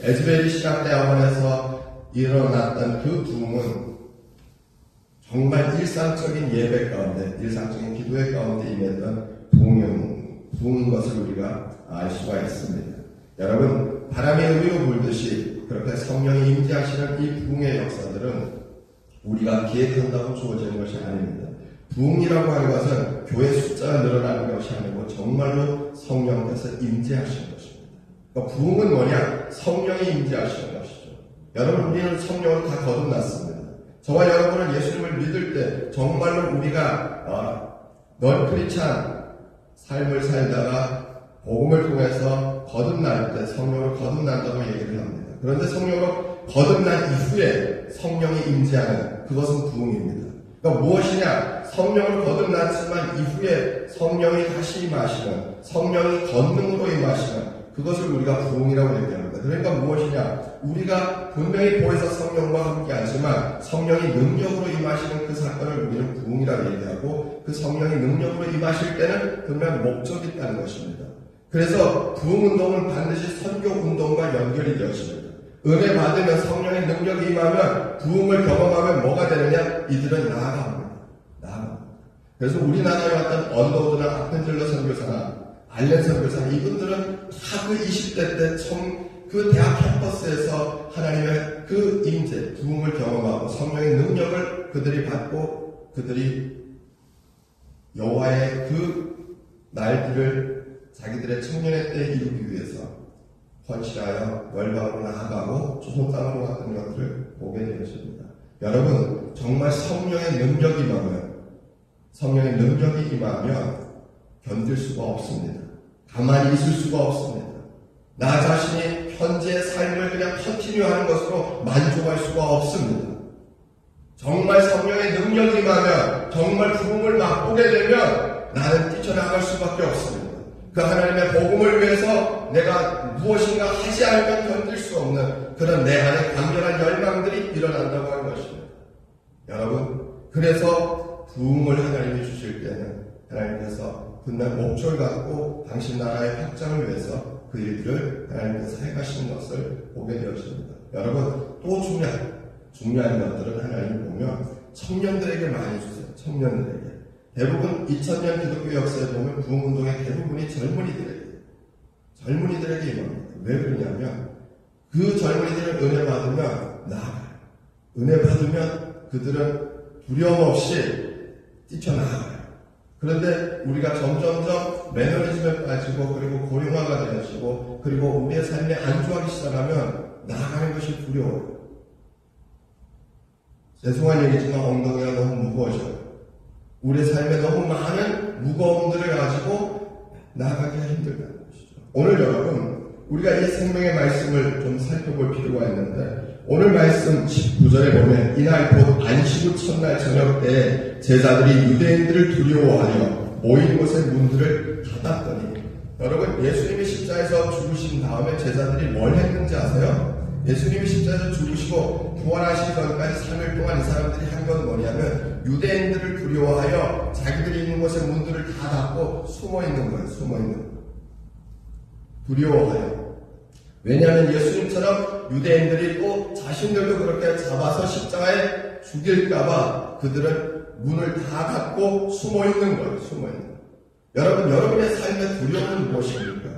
에즈베리 신학대학원에서 일어났던 그 부흥은 정말 일상적인 예배 가운데, 일상적인 기도회 가운데 임했던 부흥인 것을 우리가 알 수가 있습니다. 여러분, 바람이 의로 불듯이 그렇게 성령이 임재하시는 이 부흥의 역사들은 우리가 기획한다고 주어지는 것이 아닙니다. 부흥이라고 하는 것은 교회 숫자가 늘어나는 것이 아니고 정말로 성령께서 임재하시는 것입니다. 그러니까 부흥은 뭐냐? 성령이 임재하시는 것이죠. 여러분, 우리는 성령으로 다 거듭났습니다. 저와 여러분은 예수님을 믿을 때 정말로 우리가 널프리 찬 삶을 살다가 복음을 통해서 거듭날 때 성령으로 거듭난다고 얘기를 합니다. 그런데 성령으로 거듭난 이후에 성령이 임재하는 그것은 부흥입니다. 그러니까 무엇이냐? 성령으로 거듭났지만 이후에 성령이 다시 임하시는, 성령이 권능으로 임하시는 그것을 우리가 부흥이라고 얘기합니다. 그러니까 무엇이냐? 우리가 분명히 보혜사 성령과 함께 하지만 성령이 능력으로 임하시는 그 사건을 우리는 부흥이라고 얘기하고, 그 성령이 능력으로 임하실 때는 분명 목적이 있다는 것입니다. 그래서 부흥운동은 반드시 선교운동과 연결이 되었습니다. 은혜 받으면 성령의 능력이 임하면, 부흥을 경험하면 뭐가 되느냐? 이들은 나아갑니다. 그래서 우리나라에 왔던 언더우드나 아펜젤러 선교사나 알렌 선교사, 이분들은 다 그 20대 때 그 대학 캠퍼스에서 하나님의 그 임재, 부흥을 경험하고 성령의 능력을 그들이 받고 그들이 여호와의 그 날들을 자기들의 청년의 때에 이루기 위해서 헌신하여 열방으로 나아가고 조선 땅으로 갔던 것들을 보게 되었습니다. 여러분, 정말 성령의 능력이 임하면 견딜 수가 없습니다. 가만히 있을 수가 없습니다. 나 자신이 현재의 삶을 그냥 컨티뉴하는 것으로 만족할 수가 없습니다. 정말 성령의 능력이 임하면, 정말 부흥을 맛보게 되면 나는 뛰쳐나갈 수밖에 없습니다. 그 하나님의 복음을 위해서 내가 무엇인가 하지 않으면 견딜 수 없는 그런 내 안에 강렬한 열망들이 일어난다고 하는 것입니다. 여러분, 그래서 부흥을 하나님이 주실 때는 하나님께서 분명 목적을 갖고 당신 나라의 확장을 위해서 그 일들을 하나님께서 해가시는 것을 보게 되었습니다. 여러분, 또 중요한 것들은 하나님 보면 청년들에게 많이 주세요. 청년들에게. 대부분 2000년 기독교 역사에 보면 부흥운동의 대부분이 젊은이들에게 임합니다. 왜 그러냐면 그 젊은이들은 은혜 받으면 나아가요. 은혜 받으면 그들은 두려움 없이 뛰쳐나아가요. 그런데 우리가 점점점 매너리즘에 빠지고, 그리고 고령화가 되어지고, 그리고 우리의 삶에 안주하기 시작하면 나아가는 것이 두려워요. 죄송한 얘기지만 엉덩이가 너무 무거워져요. 우리의 삶에 너무 많은 무거움들을 가지고 나아가기가 힘들다는 것이죠. 오늘 여러분, 우리가 이 생명의 말씀을 좀 살펴볼 필요가 있는데, 오늘 말씀 19절에 보면 이날 곧 안식 후 첫날 저녁 때에 제자들이 유대인들을 두려워하여 모인 곳의 문들을 닫았더니, 여러분, 예수님이 십자에서 죽으신 다음에 제자들이 뭘 했는지 아세요? 예수님이 십자에서 죽으시고 부활하시기 전까지 3일 동안 이 사람들이 한 건 뭐냐면 유대인들을 두려워하여 자기들이 있는 곳의 문들을 다 닫고 숨어있는 거예요. 두려워하여. 왜냐하면 예수님처럼 유대인들이 또 자신들도 그렇게 잡아서 십자가에 죽일까봐 그들은 문을 다 닫고 숨어있는 거예요. 여러분, 여러분의 삶의 두려움은 무엇입니까?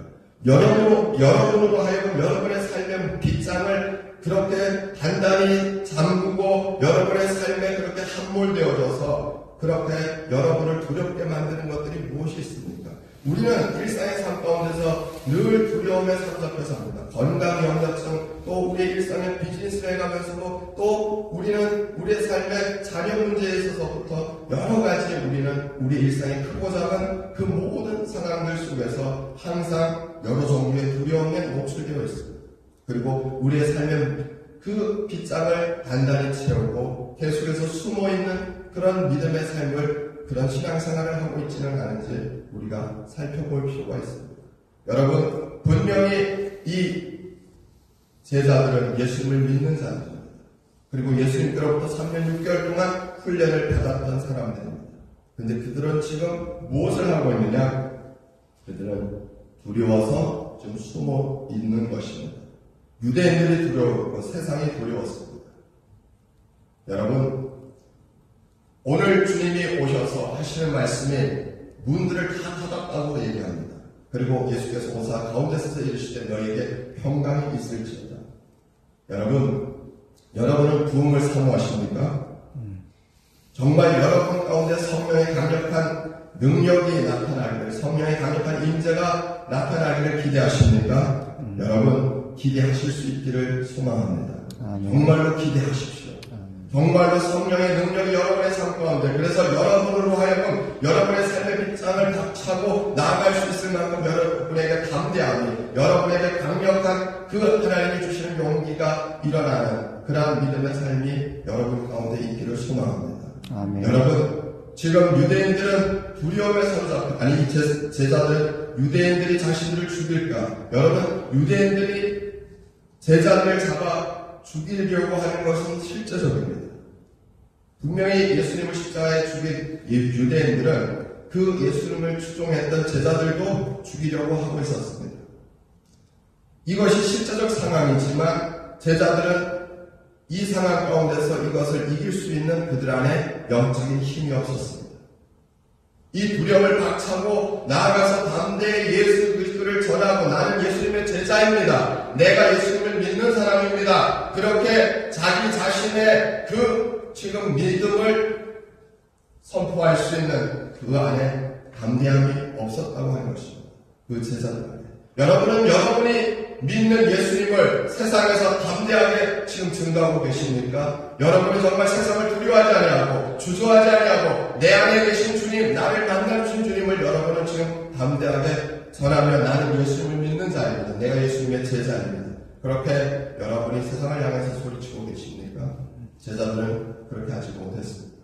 여러분으로 하여금 여러분의 삶의 빗장을 그렇게 단단히 잠그고 여러분의 삶에 그렇게 함몰되어져서 그렇게 여러분을 두렵게 만드는 것들이 무엇이 있습니까? 우리는 일상의 삶 가운데서 늘 두려움에 사로잡혀 삽니다. 건강, 영역성, 또 우리의 일상의 비즈니스를 해가면서도 또 우리는 우리의 삶의 자녀 문제에 있어서부터 여러 가지 우리는 우리 일상의 크고 작은 그 모든 상황들 속에서 항상 여러 종류의 두려움에 노출되어 있습니다. 그리고 우리의 삶의 그 빗장을 단단히 채우고 계속해서 숨어있는 그런 믿음의 삶을, 그런 신앙생활을 하고 있지는 않은지 우리가 살펴볼 필요가 있습니다. 여러분, 분명히 이 제자들은 예수님을 믿는 사람들입니다. 그리고 예수님께로부터 3년 6개월 동안 훈련을 받았던 사람들입니다. 그런데 그들은 지금 무엇을 하고 있느냐? 그들은 두려워서 좀 숨어 있는 것입니다. 유대인들이 두려웠고 세상이 두려웠습니다. 여러분, 오늘 주님이 오셔서 하시는 말씀이 문들을 다 닫았다고 얘기합니다. 그리고 예수께서 오사 가운데 서서 이르시되 너희에게 평강이 있을지어다. 여러분은 부흥을 사모하십니까? 정말 여러분 가운데 성령의 강력한 능력이 나타나기를, 성령의 강력한 임재가 나타나기를 기대하십니까? 여러분, 기대하실 수 있기를 소망합니다. 정말로 기대하십시오. 정말로 성령의 능력이 여러분의 삶 가운데, 그래서 여러분으로 하여금 여러분의 삶의 빗장을 박차고 나아갈 수 있을 만큼 여러분에게 담대함이, 여러분에게 강력한 그 하나님이 주시는 용기가 일어나는 그러한 믿음의 삶이 여러분 가운데 있기를 소망합니다. 아멘. 여러분, 지금 유대인들은 두려움에 사로잡혀, 아니 제자들은 유대인들이 자신들을 죽일까? 여러분, 유대인들이 제자들을 잡아 죽이려고 하는 것은 실제적입니다. 분명히 예수님을 십자가에 죽인 유대인들은 그 예수님을 추종했던 제자들도 죽이려고 하고 있었습니다. 이것이 실제적 상황이지만 제자들은 이 상황 가운데서 이것을 이길 수 있는 그들 안에 영적인 힘이 없었습니다. 이 두려움을 박차고 나아가서 담대히 예수 그리스도를 전하고 나는 예수님의 제자입니다. 내가 예수님을 믿는 사람입니다. 그렇게 자기 자신의 그 지금 믿음을 선포할 수 있는 그 안에 담대함이 없었다고 하는 것입니다. 그 제자들 안에. 여러분은 여러분이 믿는 예수님을 세상에서 담대하게 지금 증거하고 계십니까? 여러분은 정말 세상을 두려워하지 아니하고 주저하지 아니하고 내 안에 계신 주님, 나를 만나주신 주님을 여러분은 지금 담대하게 전하며 나는 예수님을 믿는 자입니다. 내가 예수님의 제자입니다. 그렇게 여러분이 세상을 향해서 소리치고 계십니까? 제자들은 그렇게 하지 못했습니다.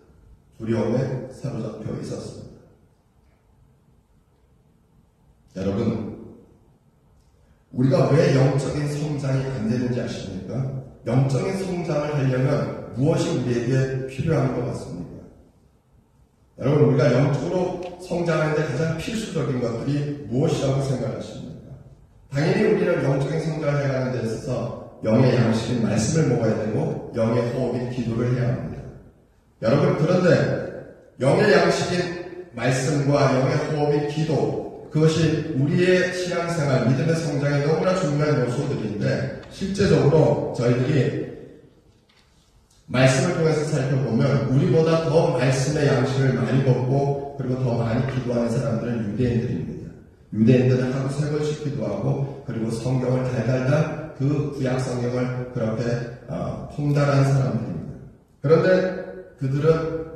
두려움에 사로잡혀 있었습니다. 여러분, 우리가 왜 영적인 성장이 안 되는지 아십니까? 영적인 성장을 하려면 무엇이 우리에게 필요한 것 같습니까? 여러분, 우리가 영적으로 성장하는데 가장 필수적인 것들이 무엇이라고 생각하십니까? 당연히 우리는 영적인 성장을 해가는 데 있어서 영의 양식인 말씀을 먹어야 되고 영의 호흡인 기도를 해야 합니다. 여러분, 그런데 영의 양식인 말씀과 영의 호흡인 기도, 그것이 우리의 신앙생활, 믿음의 성장에 너무나 중요한 요소들인데 실제적으로 저희들이 말씀을 통해서 살펴보면 우리보다 더 말씀의 양식을 많이 먹고 그리고 더 많이 기도하는 사람들은 유대인들입니다. 유대인들은 하루 3번씩 기도하고 그리고 성경을 달달달 그 구약 성경을 그렇게 통달한 사람들입니다. 그런데 그들은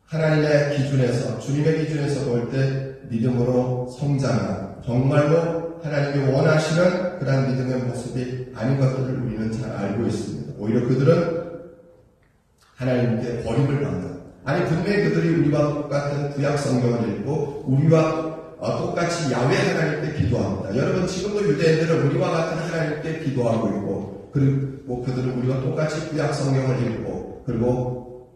하나님의 기준에서, 주님의 기준에서 볼 때 믿음으로 성장한, 정말로 하나님이 원하시는 그런 믿음의 모습이 아닌 것들을 우리는 잘 알고 있습니다. 오히려 그들은 하나님께 버림을 받는, 아니 분명히 그들이 우리와 똑같은 구약 성경을 읽고 우리와 똑같이 야훼 하나님께 기도합니다. 여러분, 지금도 유대인들은 우리와 같은 하나님께 기도하고 있고 그리고 그들은 우리와 똑같이 구약 성경을 읽고 그리고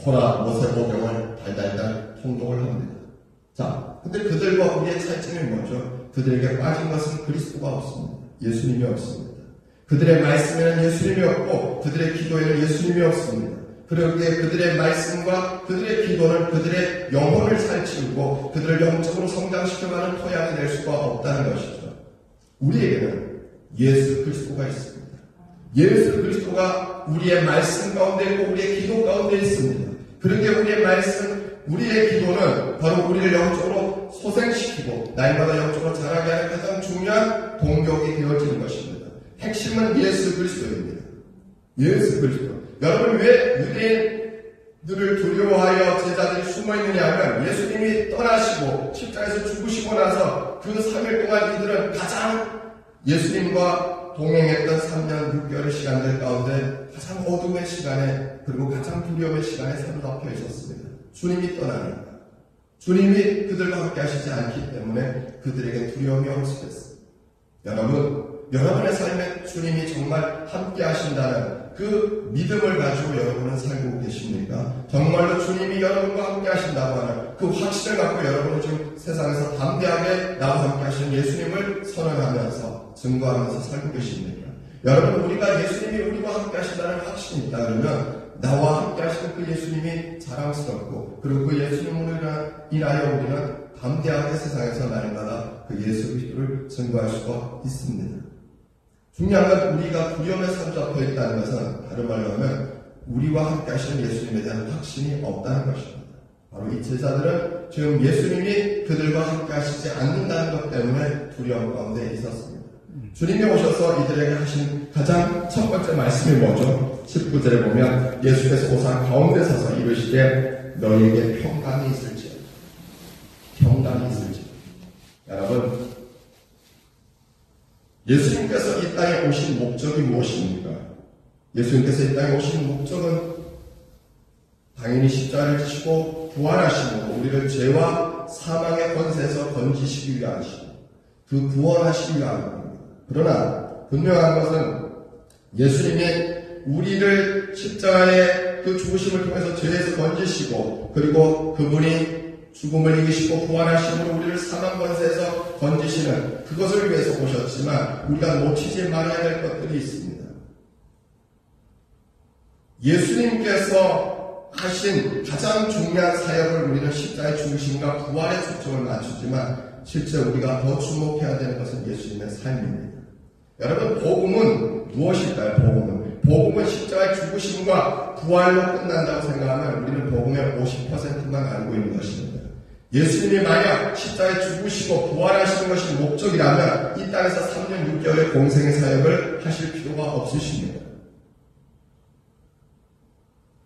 토라, 모세오경을 달달달 통독을 합니다. 자, 근데 그들과 우리의 차이점이 뭐죠? 그들에게 빠진 것은 그리스도가 없습니다. 예수님이 없습니다. 그들의 말씀에는 예수님이 없고 그들의 기도에는 예수님이 없습니다. 그러기에 그들의 말씀과 그들의 기도는 그들의 영혼을 살찌우고 그들을 영적으로 성장시켜가는 토양이 될 수가 없다는 것이죠. 우리에게는 예수 그리스도가 있습니다. 예수 그리스도가 우리의 말씀 가운데 있고 우리의 기도 가운데 있습니다. 그렇게 우리의 말씀, 우리의 기도는 바로 우리를 영적으로 소생시키고 날마다 영적으로 자라게 하는 가장 중요한 동력이 되어지는 것입니다. 핵심은 예수 그리스도입니다. 예수 그리스도. 여러분, 왜 유대인들을 두려워하여 제자들이 숨어있느냐 하면 예수님이 떠나시고 십자가에서 죽으시고 나서 그 3일 동안 이들은 가장 예수님과 동행했던 3년 6개월의 시간들 가운데 가장 어둠의 시간에 그리고 가장 두려움의 시간에 사로잡혀 있었습니다. 주님이 떠나니까. 주님이 그들과 함께 하시지 않기 때문에 그들에게 두려움이 엄습했습니다. 여러분의 삶에 주님이 정말 함께 하신다는 그 믿음을 가지고 여러분은 살고 계십니까? 정말로 주님이 여러분과 함께 하신다고 하는 그 확신을 갖고 여러분은 지금 세상에서 담대하게 나와 함께 하시는 예수님을 선언하면서 증거하면서 살고 계십니까? 여러분, 우리가 예수님이 우리와 함께 하신다는 확신이 있다 그러면 나와 함께 하시는 그 예수님이 자랑스럽고 그리고 그 예수님으로 인하여 우리는 담대하게 세상에서 날마다 그 예수 그리스도를 증거할 수가 있습니다. 중요한 건 우리가 두려움에 사로잡혀 있다는 것은 다른 말로 하면 우리와 함께 하시는 예수님에 대한 확신이 없다는 것입니다. 바로 이 제자들은 지금 예수님이 그들과 함께 하시지 않는다는 것 때문에 두려움 가운데 있었습니다. 주님이 오셔서 이들에게 하신 가장 첫 번째 말씀이 뭐죠? 19절에 보면 예수께서 우상 가운데 서서 이르시되 너희에게 평강이 있을지어다. 평강이 있을지어다. 여러분, 예수님께서 이 땅에 오신 목적이 무엇입니까? 예수님께서 이 땅에 오신 목적은 당연히 십자가를 지시고 부활하시고 우리를 죄와 사망의 권세에서 건지시기 위하시고 그 구원하시기 위함입니다. 그러나 분명한 것은 예수님이 우리를 십자가의 그 죽으심을 통해서 죄에서 건지시고 그리고 그분이 죽음을 이기시고 부활하심으로 우리를 사망 권세에서 건지시는 그것을 위해서 오셨지만 우리가 놓치지 말아야 될 것들이 있습니다. 예수님께서 하신 가장 중요한 사역을 우리는 십자가의 죽으심과 부활에 초점을 맞추지만 실제 우리가 더 주목해야 되는 것은 예수님의 삶입니다. 여러분, 복음은 무엇일까요? 복음은 십자가의 죽으심과 부활로 끝난다고 생각하면 우리는 복음의 50%만 알고 있는 것입니다. 예수님이 만약 십자가에 죽으시고 부활하시는 것이 목적이라면 이 땅에서 3년 6개월의 공생의 사역을 하실 필요가 없으십니다.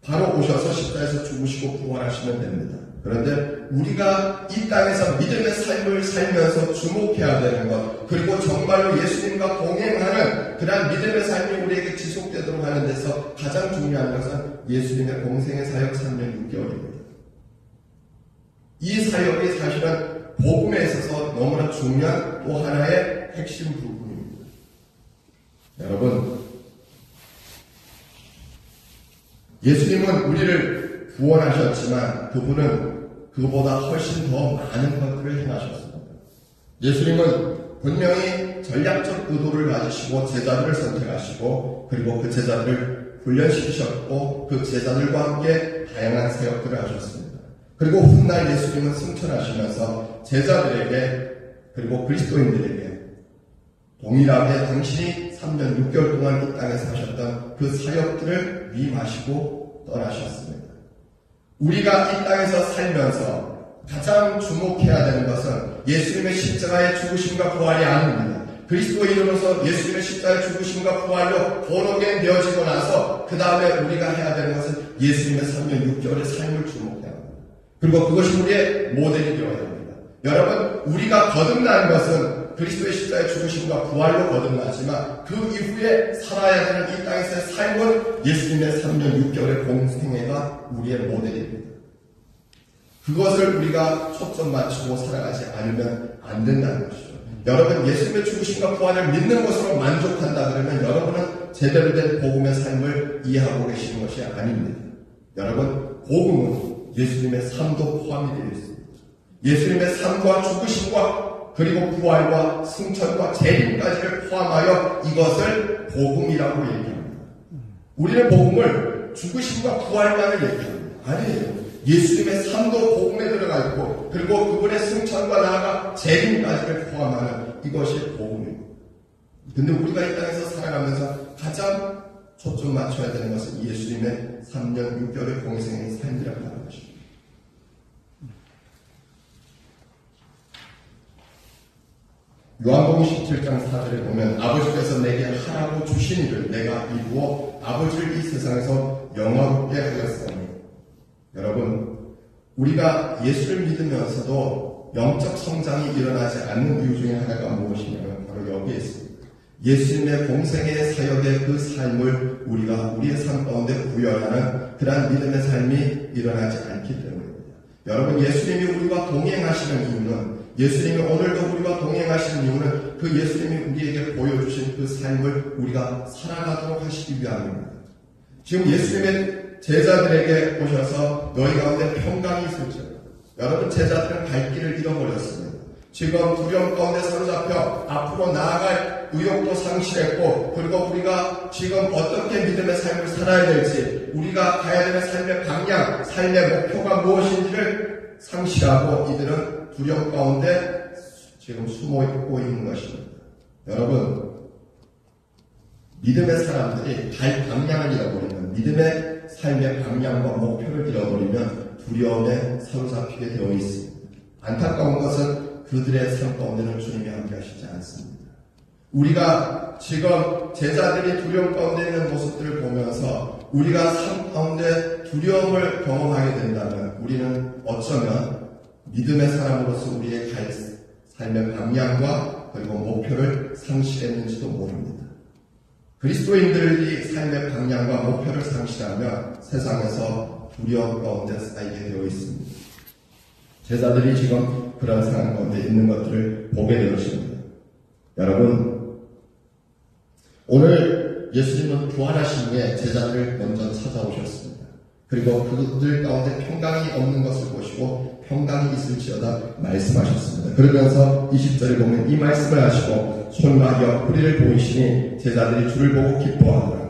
바로 오셔서 십자가에서 죽으시고 부활하시면 됩니다. 그런데 우리가 이 땅에서 믿음의 삶을 살면서 주목해야 되는 것, 그리고 정말로 예수님과 동행하는 그러한 믿음의 삶이 우리에게 지속되도록 하는 데서 가장 중요한 것은 예수님의 공생의 사역 3년 6개월입니다. 이 사역이 사실은 복음에 있어서 너무나 중요한 또 하나의 핵심 부분입니다. 여러분, 예수님은 우리를 구원하셨지만 그분은 그보다 훨씬 더 많은 것들을 행하셨습니다. 예수님은 분명히 전략적 의도를 가지시고 제자들을 선택하시고 그리고 그 제자들을 훈련시키셨고 그 제자들과 함께 다양한 사역들을 하셨습니다. 그리고 훗날 예수님은 승천하시면서 제자들에게 그리고 그리스도인들에게 동일하게 당신이 3년 6개월 동안 이 땅에서 하셨던 그 사역들을 위임하시고 떠나셨습니다. 우리가 이 땅에서 살면서 가장 주목해야 되는 것은 예수님의 십자가의 죽으심과 부활이 아닙니다. 그리스도인으로서 예수님의 십자가의 죽으심과 부활로 본원에 되어지고 나서 그 다음에 우리가 해야 되는 것은 예수님의 3년 6개월의 삶을 주목해야 합니다. 그리고 그것이 우리의 모델이 되어야 합니다. 여러분, 우리가 거듭난 것은 그리스도의 십자가의 죽으심과 부활로 거듭나지만 그 이후에 살아야 되는 이 땅에서의 삶은 예수님의 3년 6개월의 공생애가 우리의 모델입니다. 그것을 우리가 초점 맞추고 살아가지 않으면 안 된다는 것이죠. 여러분, 예수님의 죽으심과 부활을 믿는 것으로 만족한다 그러면 여러분은 제대로 된 복음의 삶을 이해하고 계시는 것이 아닙니다. 여러분, 복음은 예수님의 삶도 포함이 되어 있습니다. 예수님의 삶과 죽으심과 그리고 부활과 승천과 재림까지를 포함하여 이것을 복음이라고 얘기합니다. 우리는 복음을 죽으심과 부활만을 얘기합니다. 아니에요. 예수님의 삶도 복음에 들어가 있고 그리고 그분의 승천과 나아가 재림까지를 포함하는 이것이 복음입니다. 근데 우리가 이 땅에서 살아가면서 가장 초점 맞춰야 되는 것은 예수님의 3년 6개월의 공생의 삶이라고 하는 것입니다. 요한복음 17장 4절에 보면 아버지께서 내게 하라고 주신 일을 내가 이루어 아버지를 이 세상에서 영화롭게 하였으니. 여러분, 우리가 예수를 믿으면서도 영적 성장이 일어나지 않는 이유 중에 하나가 무엇이냐면 바로 여기에 있습니다. 예수님의 공생의 사역의 그 삶을 우리가 우리의 삶 가운데 구현하는 그러한 믿음의 삶이 일어나지 않기 때문입니다. 여러분, 예수님이 우리와 동행하시는 이유는, 예수님이 오늘도 우리와 동행하시는 이유는 그 예수님이 우리에게 보여주신 그 삶을 우리가 살아가도록 하시기 위함입니다. 지금 예수님의 제자들에게 오셔서 너희 가운데 평강이 있을지어다. 여러분, 제자들은 갈 길을 잃어버렸습니다. 지금 두려움 가운데 사로잡혀 앞으로 나아갈 의욕도 상실했고, 그리고 우리가 지금 어떻게 믿음의 삶을 살아야 될지, 우리가 가야 되는 삶의 방향, 삶의 목표가 무엇인지를 상실하고 이들은 두려움 가운데 지금 숨어 있고 있는 것입니다. 여러분, 믿음의 사람들이 갈 방향을 잃어버리면, 믿음의 삶의 방향과 목표를 잃어버리면 두려움에 사로잡히게 되어 있습니다. 안타까운 것은 그들의 삶 가운데는 주님이 함께 하시지 않습니다. 우리가 지금 제자들이 두려움 가운데 있는 모습들을 보면서 우리가 삶 가운데 두려움을 경험하게 된다면 우리는 어쩌면 믿음의 사람으로서 우리의 갈 삶의 방향과 그리고 목표를 상실했는지도 모릅니다. 그리스도인들이 삶의 방향과 목표를 상실하면 세상에서 두려움 가운데 쌓이게 되어 있습니다. 제자들이 지금 그런 상황 가운데 있는 것들을 보게 되었습니다. 여러분, 오늘 예수님은 부활하신 후에 제자들을 먼저 찾아오셨습니다. 그리고 그들 가운데 평강이 없는 것을 보시고 평강이 있을지어다 말씀하셨습니다. 그러면서 20절에 보면 이 말씀을 하시고 손과 옆구리를 보이시니 제자들이 주를 보고 기뻐하더라.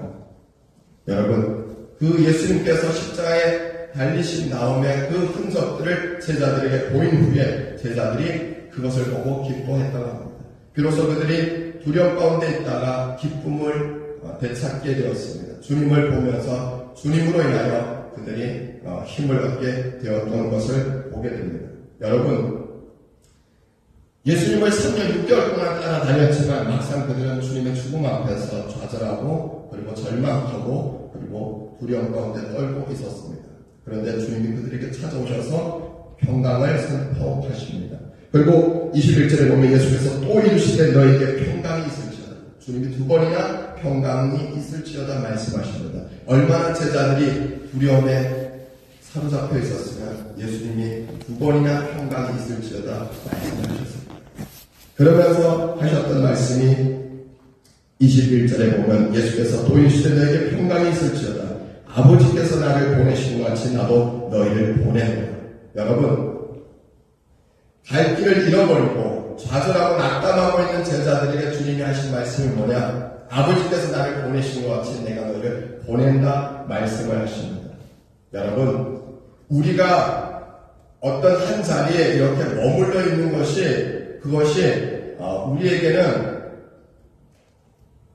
여러분, 그 예수님께서 십자가에 달리신 다음에 그 흔적들을 제자들에게 보인 후에 제자들이 그것을 보고 기뻐했다고 합니다. 비로소 그들이 두려움 가운데 있다가 기쁨을 되찾게 되었습니다. 주님을 보면서 주님으로 인하여 그들이 힘을 얻게 되었던 것을 보게 됩니다. 여러분, 예수님을 3년 6개월 동안 따라다녔지만 막상 그들은 주님의 죽음 앞에서 좌절하고 그리고 절망하고 그리고 두려움 가운데 떨고 있었습니다. 그런데 주님이 그들에게 찾아오셔서 평강을 선포하십니다. 그리고 21절에 보면 예수께서 또 이르시되 너에게 평강이 있을지어다. 주님이 두 번이나 평강이 있을지어다 말씀하십니다. 얼마나 제자들이 두려움에 사로잡혀 있었으면 예수님이 두 번이나 평강이 있을지어다 말씀하셨습니다. 그러면서 하셨던 말씀이 21절에 보면 예수께서 또 이르시되 너에게 평강이 있을지어다. 아버지께서 나를 보내신 것 같이 나도 너희를 보내노라. 여러분, 갈 길을 잃어버리고 좌절하고 낙담하고 있는 제자들에게 주님이 하신 말씀이 뭐냐? 아버지께서 나를 보내신 것 같이 내가 너희를 보낸다 말씀을 하십니다. 여러분, 우리가 어떤 한 자리에 이렇게 머물러 있는 그것이 우리에게는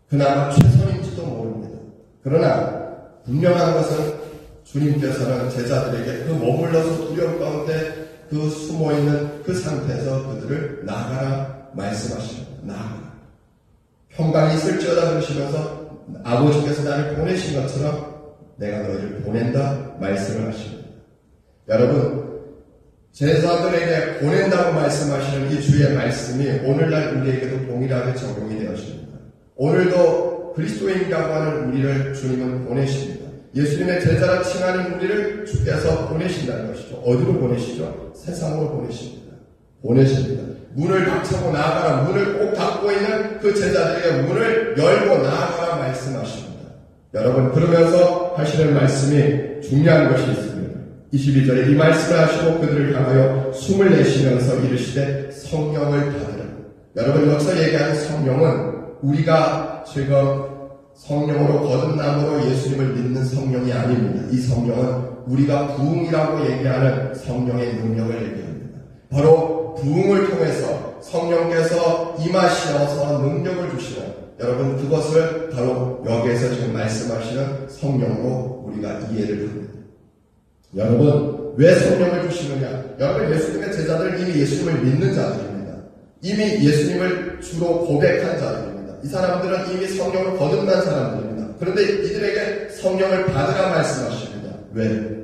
그나마 최선인지도 모릅니다. 그러나 분명한 것은 주님께서는 제자들에게 그 머물러서 두려움 가운데 그 숨어있는 그 상태에서 그들을 나가라 말씀하십니다. 나가라. 평강이 있을지어다 그러시면서 아버지께서 나를 보내신 것처럼 내가 너희를 보낸다 말씀을 하십니다. 여러분, 제자들에게 보낸다고 말씀하시는 이 주의 말씀이 오늘날 우리에게도 동일하게 적용이 되었습니다. 오늘도 그리스도인이라고 하는 우리를 주님은 보내십니다. 예수님의 제자라 칭하는 우리를 주께서 보내신다는 것이죠. 어디로 보내시죠? 세상으로 보내십니다. 보내십니다. 문을 닫고 나아가라. 문을 꼭 닫고 있는 그 제자들에게 문을 열고 나아가라 말씀하십니다. 여러분, 그러면서 하시는 말씀이 중요한 것이 있습니다. 22절에 이 말씀을 하시고 그들을 향하여 숨을 내쉬면서 이르시되 성령을 받으라. 여러분, 여기서 얘기하는 성령은 우리가 지금 성령으로 거듭남으로 예수님을 믿는 성령이 아닙니다. 이 성령은 우리가 부흥이라고 얘기하는 성령의 능력을 얘기합니다. 바로 부흥을 통해서 성령께서 임하시어서 능력을 주시는, 여러분, 그것을 바로 여기에서 지금 말씀하시는 성령으로 우리가 이해를 합니다. 여러분, 왜 성령을 주시느냐? 여러분, 예수님의 제자들 이미 예수님을 믿는 자들입니다. 이미 예수님을 주로 고백한 자들입니다. 이 사람들은 이미 성령으로 거듭난 사람들입니다. 그런데 이들에게 성령을 받으라 말씀하십니다. 왜?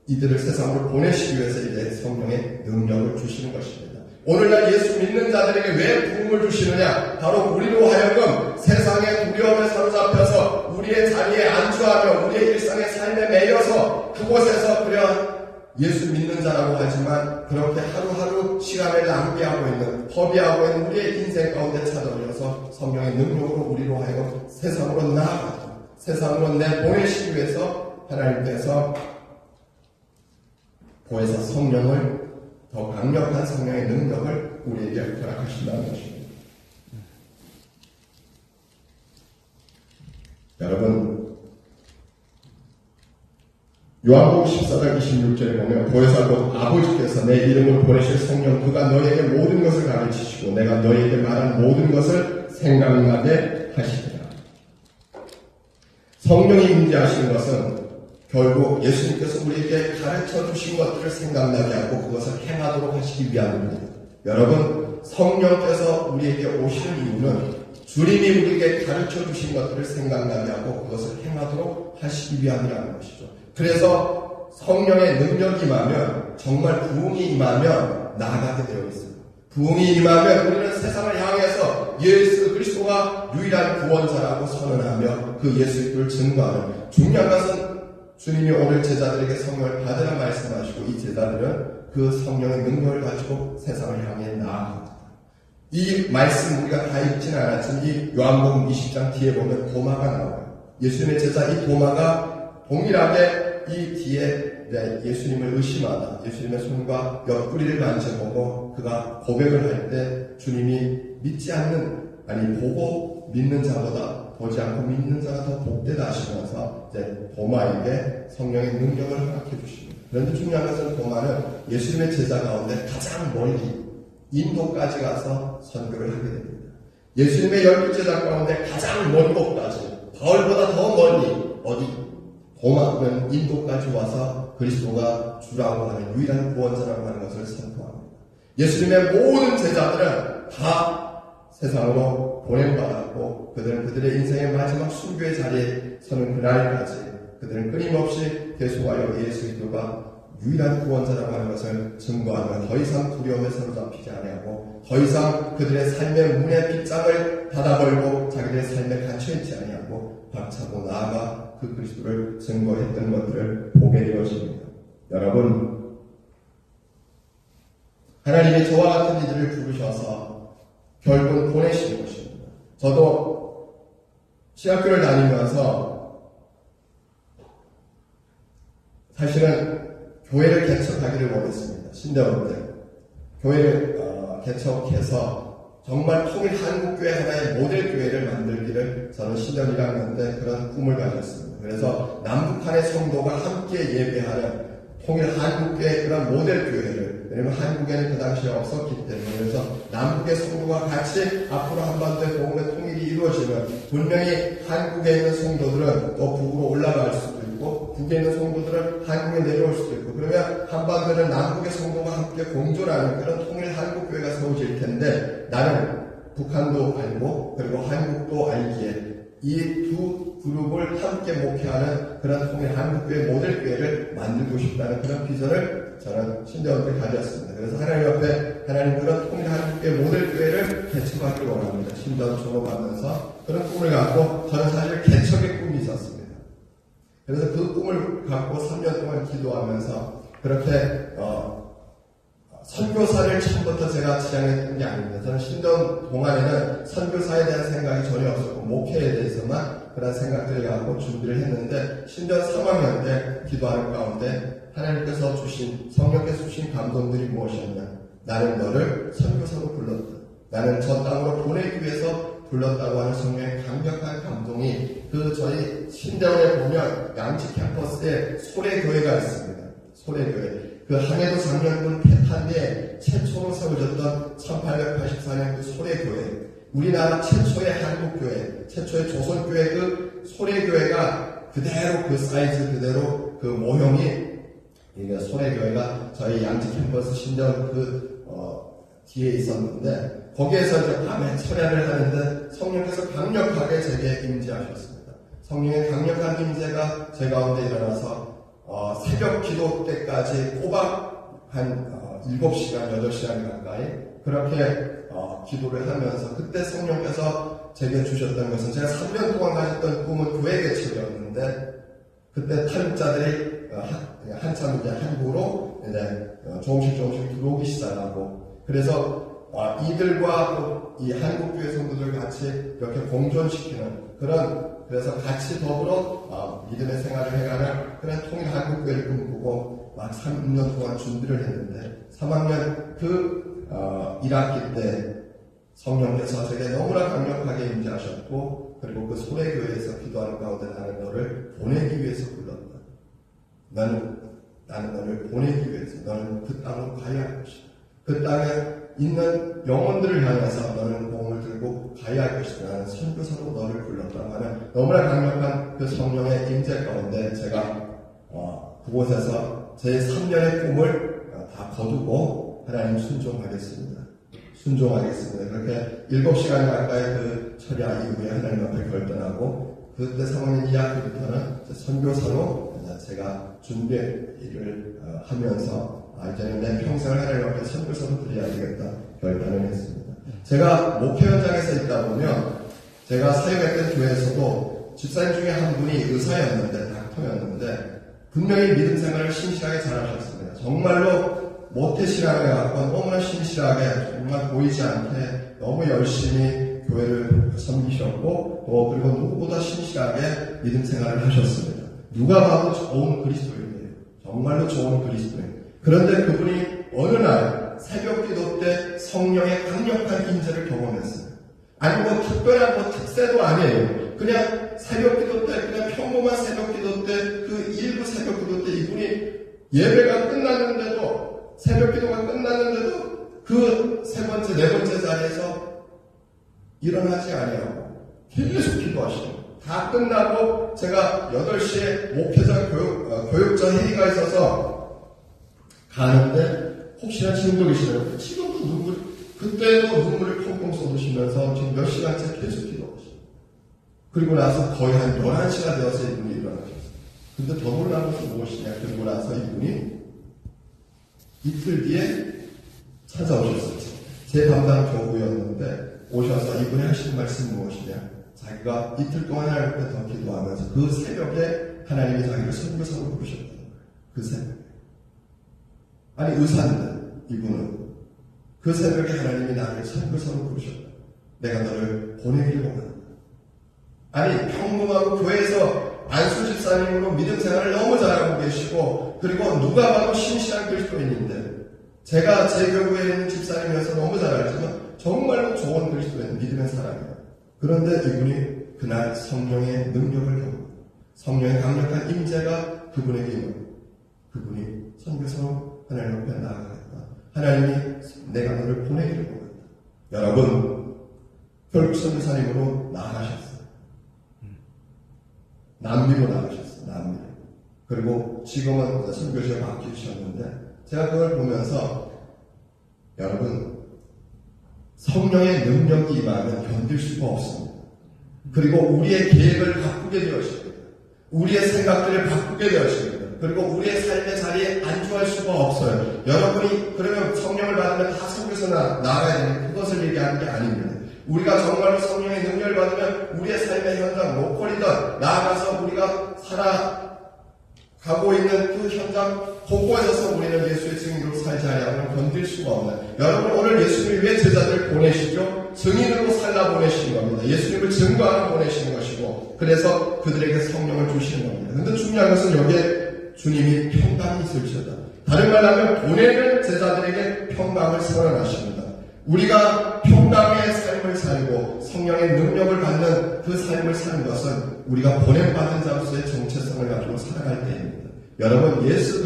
이들을 세상으로 보내시기 위해서 이제 성령의 능력을 주시는 것입니다. 오늘날 예수 믿는 자들에게 왜 부흥을 주시느냐? 바로 우리로 하여금 세상의 두려움에 사로잡혀서 우리의 자리에 안주하며 우리의 일상의 삶에 매여서 그곳에서 그냥 예수 믿는 자라고 하지만 그렇게 하루하루 시간을 낭비하고 있는, 허비하고 있는 우리의 인생 가운데 찾아오셔서 성령의 능력으로 우리로 하여금 세상으로 나아가자. 세상으로 내보내시기 위해서 하나님께서 보혜사 성령을, 더 강력한 성령의 능력을 우리에게 허락하신다는 것입니다. 여러분, 요한복음 14장 26절에 보면 보혜사 곧 아버지께서 내 이름으로 보내실 성령 그가 너희에게 모든 것을 가르치시고 내가 너희에게 말한 모든 것을 생각나게 하시리라. 성령이 임재하시는 것은 결국 예수님께서 우리에게 가르쳐 주신 것들을 생각나게 하고 그것을 행하도록 하시기 위함입니다. 여러분, 성령께서 우리에게 오시는 이유는 주님이 우리에게 가르쳐 주신 것들을 생각나게 하고 그것을 행하도록 하시기 위함이라는 것이죠. 그래서 성령의 능력이 임하면, 정말 부흥이 임하면 나아가게 되어 있어요. 부흥이 임하면 우리는 세상을 향해서 예수 그리스도가 유일한 구원자라고 선언하며 그 예수 그리스도를 증거하는, 중요한 것은 주님이 오늘 제자들에게 성령을 받으라 말씀하시고 이 제자들은 그 성령의 능력을 가지고 세상을 향해 나아갑니다. 이 말씀 우리가 다 읽지는 않았지만 이 요한복음 20장 뒤에 보면 도마가 나와요. 예수님의 제자 이 도마가 동일하게 이 뒤에 예수님을 의심하다, 예수님의 손과 옆구리를 만져보고 그가 고백을 할 때 주님이 믿지 않는, 아니 보고 믿는 자보다 보지 않고 믿는 자가 더 복되다 하시면서 이제 도마에게 성령의 능력을 허락해 주십니다. 그런데 중요한 것은 도마는 예수님의 제자 가운데 가장 멀리 인도까지 가서 선교를 하게 됩니다. 예수님의 12 제자 가운데 가장 먼 곳까지, 바울보다 더 멀리 어디? 도마는 인도까지 와서 그리스도가 주라고 하는 유일한 구원자라고 하는 것을 선포합니다. 예수님의 모든 제자들은 다 세상으로 보냄받았고 그들은 그들의 인생의 마지막 순교의 자리에 서는 그날까지 그들은 끊임없이 계속하여 예수 그리스도가 유일한 구원자라고 하는 것을 증거하며 더 이상 두려움에 사로잡히지 아니하고 더 이상 그들의 삶의 문의 빗장을 닫아버리고 자기들의 삶에 갇혀있지 아니하고 박차고 나아가 그 그리스도를 증거했던 것들을 보게 되어집니다. 여러분, 하나님이 저와 같은 이들을 부르셔서 결국 보내시는 것입니다. 저도 신학교를 다니면서 사실은 교회를 개척하기를 원했습니다. 신대원 때 교회를 개척해서 정말 통일 한국교회 하나의 모델 교회를 만들기를 저는 신대원 1학년 때 그런 꿈을 가졌습니다. 그래서 남북한의 성도가 함께 예배하는 통일 한국교회의 그런 모델 교회를, 왜냐하면 한국에는 그 당시에 없었기 때문에, 그래서 남북의 성도가 같이 앞으로 한반도의 복음의 통일이 이루어지면 분명히 한국에 있는 성도들은 또 북으로 올라갈 수도 있고 북에 있는 성도들은 한국에 내려올 수도 있고, 그러면 한반도는 남북의 성도가 함께 공존하는 그런 통일 한국교회가 세워질 텐데, 나는 북한도 알고 그리고 한국도 알기에 이 두 그룹을 함께 목회하는 그런 통일 한국교회 모델교회를 만들고 싶다는 그런 비전을 저는 신대원 때 가졌습니다. 그래서 하나님 앞에 하나님 그런 통일 한국교회 모델교회를 개척하기를 원합니다. 신대원 졸업하면서 그런 꿈을 갖고 저는 사실 개척의 꿈이 있었습니다. 그래서 그 꿈을 갖고 3년 동안 기도하면서 그렇게 선교사를 처음부터 제가 지향했던 게 아닙니다. 저는 신대원 동안에는 선교사에 대한 생각이 전혀 없었고 목회에 대해서만 그런 생각들을 갖고 준비를 했는데, 신대원 3학년 때 기도하는 가운데 하나님께서 주신, 성령께서 주신 감동들이 무엇이었냐? 나는 너를 선교사로 불렀다. 나는 저 땅으로 보내기 위해서 불렀다고 하는 성령의 강력한 감동이 그 저희 신대원에 보면 양지 캠퍼스에 소래교회가 있습니다. 소래교회. 그 항해도 장년군 패탄리에 최초로 세워졌던 1884년 그 소래교회, 우리나라 최초의 한국교회, 최초의 조선교회 그 소래교회가 그대로 그 사이즈 그대로 그 모형이, 이게 소래교회가 저희 양지 캠퍼스 신대원 뒤에 있었는데, 거기에서 이제 밤에 철야를 하는데 성령께서 강력하게 제게 임재하셨습니다. 성령의 강력한 임재가 제 가운데 일어나서 새벽 기도 때까지 꼬박 한 7시간, 8시간 가까이 그렇게 기도를 하면서 그때 성령께서 제게 주셨던 것은 제가 3년 동안 가졌던 꿈은 구획개척이었는데 그때 탈북자들이 한참 이제 한국으로 이제 조금씩 들어오기 시작하고 그래서 이들과 또 이 한국교회 성도들 같이 이렇게 공존시키는 그래서 같이 더불어 믿음의 생활을 해가는 그런 통일 한국교회를 꿈꾸고 막 3년 동안 준비를 했는데 3학년 1학기 때 성령께서 제게 너무나 강력하게 임재하셨고 그리고 그 소래교회에서 기도하는 가운데 나는 너를 보내기 위해서 불렀다. 나는 너를 보내기 위해서 너는 그 땅으로 가야 할 것이다. 그 땅에 있는 영혼들을 향해서 너는 공을 들고 가야 할 것이다. 나는 선교사로 너를 불렀다고 하는 너무나 강력한 그 성령의 임재 가운데 제가 그곳에서 제 3년의 꿈을 다 거두고 하나님 순종하겠습니다. 그렇게 7시간 가까이 그 철야 이후에 하나님 앞에 결단하고 그때 3학년 2학기부터는 선교사로 제가 준비를 하면서 이제는 내 평생을 하나님 앞에 선교사로 드려야 되겠다 결단을 했습니다. 제가 목회 현장에서 있다 보면 제가 사역했던 교회에서도 집사님 중에 한 분이 의사였는데 닥터였는데 분명히 믿음 생활을 신실하게 잘하셨습니다. 정말로 모태신앙을 갖고 너무나 신실하게 정말 보이지 않게 너무 열심히 교회를 섬기셨고 또 그리고 누구보다 신실하게 믿음 생활을 하셨습니다. 누가 봐도 좋은 그리스도인이에요. 정말로 좋은 그리스도인. 그런데 그분이 어느 날 새벽 기도 때 성령의 강력한 임재를 경험했어요. 아니 특별한 특세도 아니에요. 그냥 새벽 기도 때 그냥 평범한 새벽 기도 때 그 일부 새벽 기도 때 이분이 예배가 끝났는데도 새벽 기도가 끝났는데도 그 세 번째, 네 번째 자리에서 일어나지 아니하고 계속 기도하시는 다 끝나고 제가 8시에 목회자 교육자 회의가 있어서 가는데 혹시나 지금도 계시나요? 지금도 그때도 눈물을 펑펑 쏟으시면서 지금 몇 시간째 계속 기도하시고 그리고 나서 거의 한 11시가 되어서 이분이 일어나셨어요. 근데 더 놀라운 것은 무엇이냐? 그리고 나서 이분이 이틀 뒤에 찾아오셨어요. 제 담당 교구였는데 오셔서 이분이 하신 말씀 무엇이냐? 자기가 이틀 동안 하나님 앞에 더 기도하면서 그 새벽에 하나님이 자기를 선교사로 부르셨다. 그 새벽에. 아니 의사인데 이분은 그 새벽에 하나님이 나를 선교사로 부르셨다. 내가 너를 보내기를 원한다. 아니 평범하고 교회에서 안수 집사님으로 믿음 생활을 너무 잘하고 계시고 그리고 누가 봐도 신실한 그리스도인인데 제가 제 교회에 있는 집사님이어서 너무 잘 알지만 정말로 좋은 그리스도인 믿음의 사람이에요. 그런데 이분이 그날 성령의 능력을 경험합니다. 성령의 강력한 임재가 그분에게 임합니다. 그분이 선교사로 하나님 앞에 나아가겠다. 하나님이 내가 너를 보내기를 원한다. 여러분 결국 선교사님으로 나아가셨어요. 남미로 나가셨어요. 남미로. 그리고 지금은 선교지에 바뀌셨는데 제가 그걸 보면서 여러분 성령의 능력이 임하면 견딜 수가 없습니다. 그리고 우리의 계획을 바꾸게 되어집니다. 우리의 생각들을 바꾸게 되어집니다. 그리고 우리의 삶의 자리에 안주할 수가 없어요. 여러분이 그러면 성령을 받으면 다 선교사 나가야 되는 그것을 얘기하는 게 아닙니다. 우리가 정말로 성령의 능력을 받으면 우리의 삶의 현장, 로컬이든 나아가서 우리가 살아가고 있는 그 현장 곳곳에서 우리는 예수의 증인으로 살지 않으면 견딜 수가 없나요? 여러분 오늘 예수님이 왜 제자들을 보내시죠? 증인으로 살라 보내시는 겁니다. 예수님을 증거하러 보내시는 것이고 그래서 그들에게 성령을 주시는 겁니다. 그런데 중요한 것은 여기에 주님이 평강이 있으시다. 다른 말로 하면 보내는 제자들에게 평강을 선언하십니다. 우리가 평강의 삶을 살고 성령의 능력을 받는 그 삶을 사는 것은 우리가 보냄받은 자로서의 정체성을 가지고 살아갈 때입니다. 여러분 예수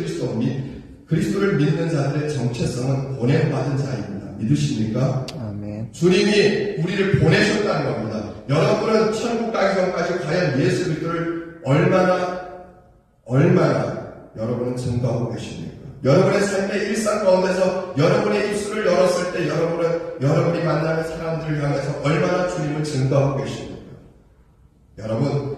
그리스도를 믿는 자들의 정체성은 보냄받은 자입니다. 믿으십니까? 아멘. 주님이 우리를 보내셨다는 겁니다. 여러분은 천국 가기 전까지 과연 예수 그리스도를 얼마나 여러분은 증거하고 계십니까? 여러분의 삶의 일상 가운데서 여러분의 입술을 열었을 때 여러분이 만나는 사람들을 향해서 얼마나 주님을 증거하고 계십니까? 여러분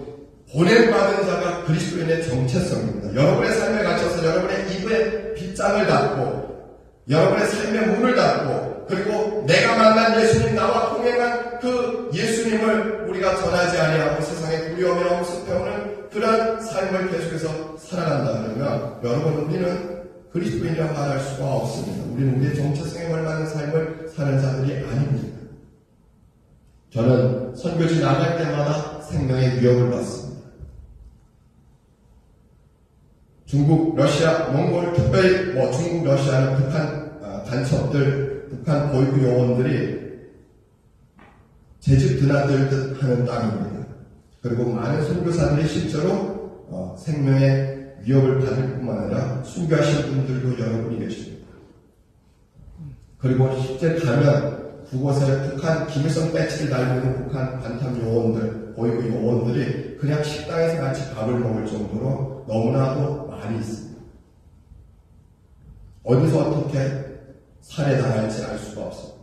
보냄받은 자가 그리스도인의 정체성입니다. 여러분의 삶에 갇혀서 여러분의 입에 빗장을 닫고 여러분의 삶의 문을 닫고 그리고 내가 만난 예수님, 나와 동행한 그 예수님을 우리가 전하지 아니하고 세상의 두려움에 엄습해오는 그런 삶을 계속해서 살아간다 그러면 여러분, 우리는 그리스도인이라고 말할 수가 없습니다. 우리는 우리의 정체성에 걸맞는 삶을 사는 자들이 아닙니다. 저는 선교지 나갈 때마다 생명의 위협을 받습니다. 중국, 러시아, 몽골, 특별히 중국, 러시아는 북한 간첩들, 북한 보이프 요원들이 제집 드나들듯 하는 땅입니다. 그리고 많은 선교사들이 실제로 생명의 위협을 받을 뿐만 아니라 순교하신 분들도 여러분이 계십니다. 그리고 실제 가면 그곳에 북한 김일성 배지를 달고 있는 북한 반탐 요원들, 보이프 요원들이 그냥 식당에서 같이 밥을 먹을 정도로 너무나도 많이 있습니다. 어디서 어떻게 살해당할지 알 수가 없습니다.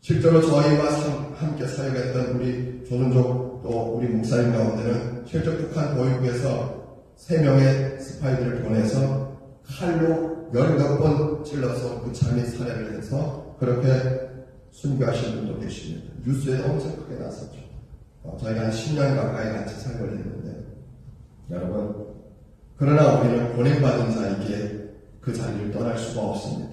실제로 저희와 함께 사역했던 우리 조선족 또 우리 목사님 가운데는 실제 북한 보이프에서 3명의 스파이들을 보내서 칼로 10번 찔러서 무참히 살해를 해서 그렇게 순교하신 분도 계십니다. 뉴스에 엄청 크게 났었죠. 저희가 한 10년 가까이 같이 살고 있는데 여러분, 그러나 우리는 보냄받은 자에게 그 자리를 떠날 수가 없습니다.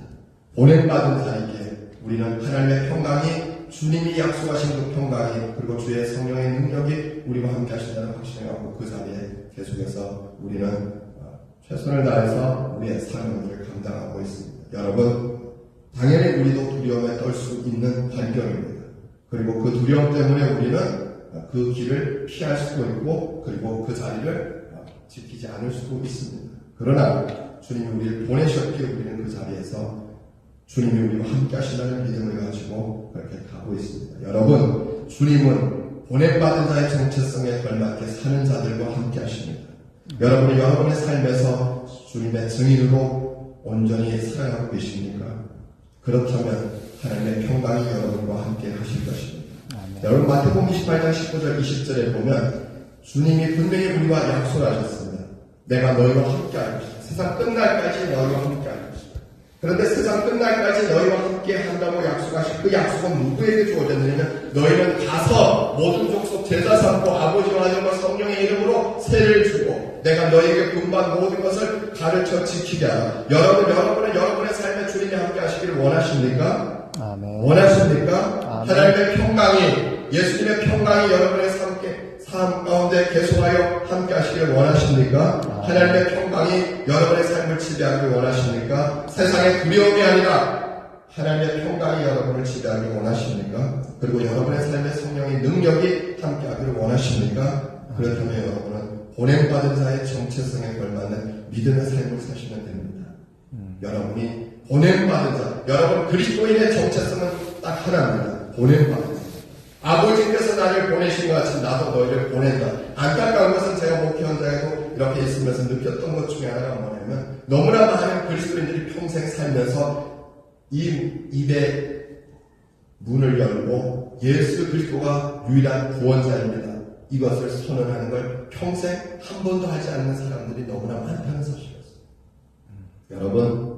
보냄받은 자에게 우리는 하나님의 평강이, 주님이 약속하신 그 평강이, 그리고 주의 성령의 능력이 우리와 함께 하신다는 확신을 갖고 그 자리에 계속해서 우리는 최선을 다해서 우리의 사명을 감당하고 있습니다. 여러분, 당연히 우리도 두려움에 떨 수 있는 환경입니다. 그리고 그 두려움 때문에 우리는 그 길을 피할 수도 있고 그리고 그 자리를 지키지 않을 수도 있습니다. 그러나 주님이 우리를 보내셨기에 우리는 그 자리에서 주님이 우리와 함께 하신다는 믿음을 가지고 그렇게 가고 있습니다. 여러분, 주님은 보냄받은 자의 정체성에 걸맞게 사는 자들과 함께 하십니다. 여러분이 여러분의 삶에서 주님의 증인으로 온전히 살아가고 계십니까? 그렇다면 하나님의 평강이 여러분과 함께 하실 것입니다. 여러분, 마태복음 28장 19절 20절에 보면 주님이 분명히 우리와 약속하셨습니다. 내가 너희와 함께 할 것이다. 세상 끝날까지 너희와 함께 할 것이다. 그런데 세상 끝날까지 너희와 함께 한다고 약속하신 그 약속은 누구에게 주어졌느냐면 너희는 가서 모든 족속 제자 삼고 아버지와 하나님과 성령의 이름으로 세례를 주고 내가 너희에게 분반 모든 것을 가르쳐 지키게 하라. 여러분의 삶에 주님이 함께 하시기를 원하십니까? 아멘. 원하십니까? 아멘. 하나님의 평강이, 예수님의 평강이 여러분의 삶 가운데 계속하여 함께 하시기를 원하십니까? 하나님의 평강이 여러분의 삶을 지배하기를 원하십니까? 세상의 두려움이 아니라 하나님의 평강이 여러분을 지배하기를 원하십니까? 그리고 여러분의 삶의 성령의 능력이 함께 하기를 원하십니까? 그렇다면 여러분은 보냄받은 자의 정체성에 걸맞는 믿음의 삶을 사시면 됩니다. 여러분이 보냄받은 자, 여러분 그리스도인의 정체성은 딱 하나입니다. 보냄받은 자. 아버지께서 나를 보내신 것 같이 나도 너희를 보낸다. 안타까운 것은 제가 목회 현장에도 이렇게 있으면서 느꼈던 것 중에 하나가 뭐냐면 너무나 많은 그리스도인들이 평생 살면서 이 입에 문을 열고 예수 그리스도가 유일한 구원자입니다. 이것을 선언하는 걸 평생 한 번도 하지 않는 사람들이 너무나 많다는 사실이었어요. 여러분,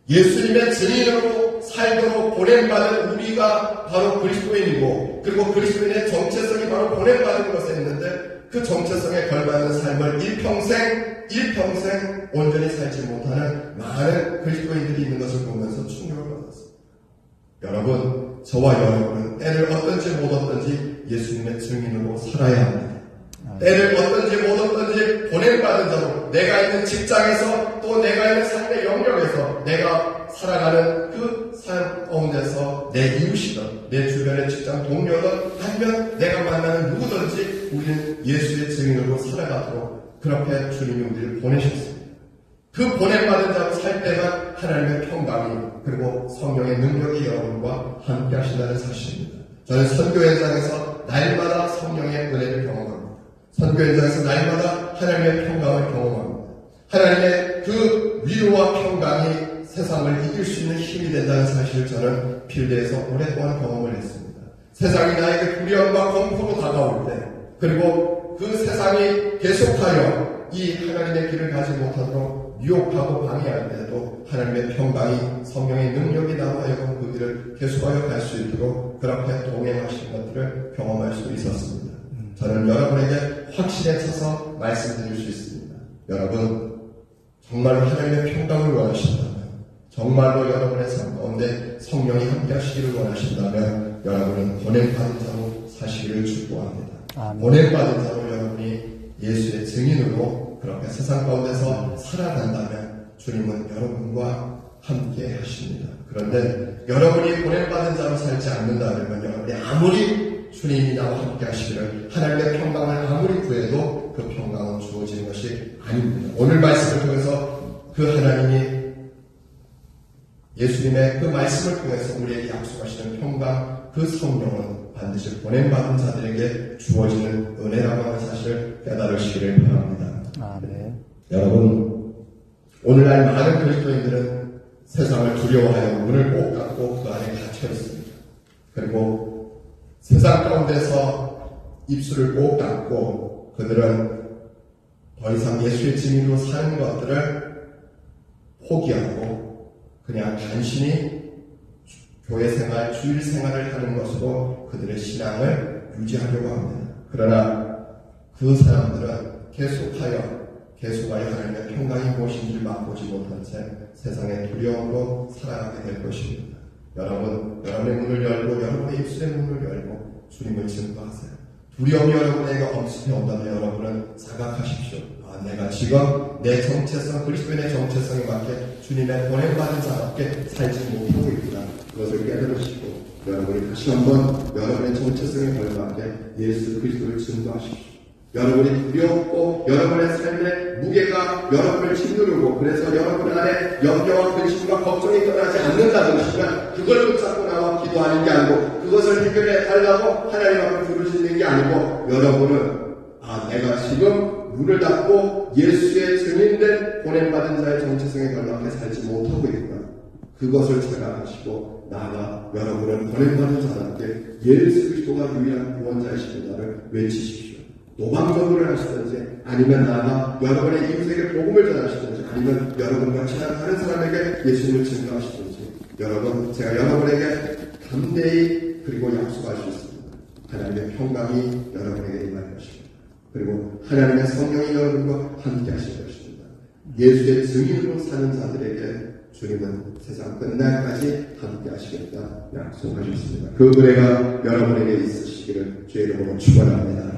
예수님의 증인으로 살도록 보냄받은 우리가 바로 그리스도인이고 그리고 그리스도인의 정체성이 바로 보냄받은 것에 있는데 그 정체성에 걸맞는 삶을 일평생 온전히 살지 못하는 많은 그리스도인들이 있는 것을 보면서 충격을 받았습니다. 여러분, 저와 여러분은 때를 얻든지 못 얻든지 예수님의 증인으로 살아야 합니다. 때를 얻든지 못 얻든지 보냄받은 자로 내가 있는 직장에서 또 내가 있는 삶의 영역에서 내가 살아가는 그 삶 가운데서 내 이웃이든 내 주변의 직장 동료든 아니면 내가 만나는 누구든지 우리는 예수의 증인으로 살아가도록 그렇게 주님이 우리를 보내셨습니다. 그 보냄받은 자로 살 때만 하나님의 평강이 그리고 성령의 능력이 여러분과 함께 하신다는 사실입니다. 저는 선교 현장에서 날마다 성령의 은혜를 경험합니다. 선교 현장에서 날마다 하나님의 평강을 경험합니다. 하나님의 그 위로와 평강이 세상을 이길 수 있는 힘이 된다는 사실을 저는 필드에서 오랫동안 경험을 했습니다. 세상이 나에게 두려움과 공포로 다가올 때 그리고 그 세상이 계속하여 이 하나님의 길을 가지 못하도록 유혹하고 방해할 때도 하나님의 평강이 성령의 능력이 나와요. 그 길을 계속하여 갈 수 있도록 그렇게 동행하신 것들을 경험할 수 있었습니다. 저는 여러분에게 확신에 차서 말씀드릴 수 있습니다. 여러분 정말로 하나님의 평강을 원하신다면, 정말로 여러분의 삶 가운데 성령이 함께 하시기를 원하신다면 여러분은 보냄받은 자로 사시기를 축복합니다. 보냄받은 자로 여러분이 예수의 증인으로 그렇게 세상 가운데서 살아간다면 주님은 여러분과 함께 하십니다. 그런데 여러분이 보냄받은 자로 살지 않는다면 여러분이 아무리 주님이 나와 함께 하시기를 하나님의 평강을 아무리 구해도 그 평강은 주어지는 것이 아닙니다. 오늘 말씀을 통해서 그 하나님이 예수님의 그 말씀을 통해서 우리에게 약속하시는 평강, 그 성령은 반드시 보냄받은 자들에게 주어지는 은혜라고 하는 사실을 깨달으시기를 바랍니다. 아멘. 여러분, 오늘날 많은 그리스도인들은 세상을 두려워하여 문을 꼭 닫고 그 안에 갇혀 있습니다. 그리고 세상 가운데서 입술을 꼭 닫고 그들은 더 이상 예수의 증인으로 사는 것들을 포기하고 그냥 단순히 교회 생활, 주일 생활을 하는 것으로 그들의 신앙을 유지하려고 합니다. 그러나 그 사람들은 계속하여 하나님의 평강이 무엇인지 맛보지 못한 채 세상의 두려움으로 살아가게 될 것입니다. 여러분, 여러분의 문을 열고 여러분의 입술의 문을 열고 주님을 증거하세요. 두려움이 여러분에게 엄습해 온다면 여러분은 생각하십시오. 내가 지금 내 정체성, 그리스도인의 정체성에 맞게 주님의 보냄받은 자답게 살지 못하고 있구나. 그것을 깨달으시고 여러분이 다시 한번 여러분의 정체성에 걸맞게 예수 그리스도를 증거하십시오. 여러분이 두렵고 여러분의 삶의 무게가 여러분을 짓누르고 그래서 여러분 안에 염려와 근심과 걱정이 떠나지 않는다는 것이면 그걸 붙잡고 나와 기도하는 게 아니고 그것을 해결해 달라고 하나님 앞에 부르짖는 게 아니고 여러분은 내가 지금 문을 닫고 예수의 증인된 보냄받은 자의 정체성에 걸맞게 살지 못하고 있구나. 그것을 생각하시고 나아가 여러분은 보냄받은 자답게 예수 그리스도가 유일한 구원자이시다를 외치십시오. 노방전도를 하시든지 아니면 나아가 여러분의 이웃에게 복음을 전하시든지 아니면 여러분과 친한 다른 사람에게 예수님을 증거하시든지 여러분, 제가 여러분에게 담대히 그리고 약속할 수 있습니다. 하나님의 평강이 여러분에게 임할 것입니다. 그리고 하나님의 성령이 여러분과 함께 하실 것입니다. 예수의 증인으로 사는 자들에게 주님은 세상 끝날까지 함께 하시겠다 약속하셨습니다. 그 은혜가 여러분에게 있으시기를 주의 이름으로 축원합니다.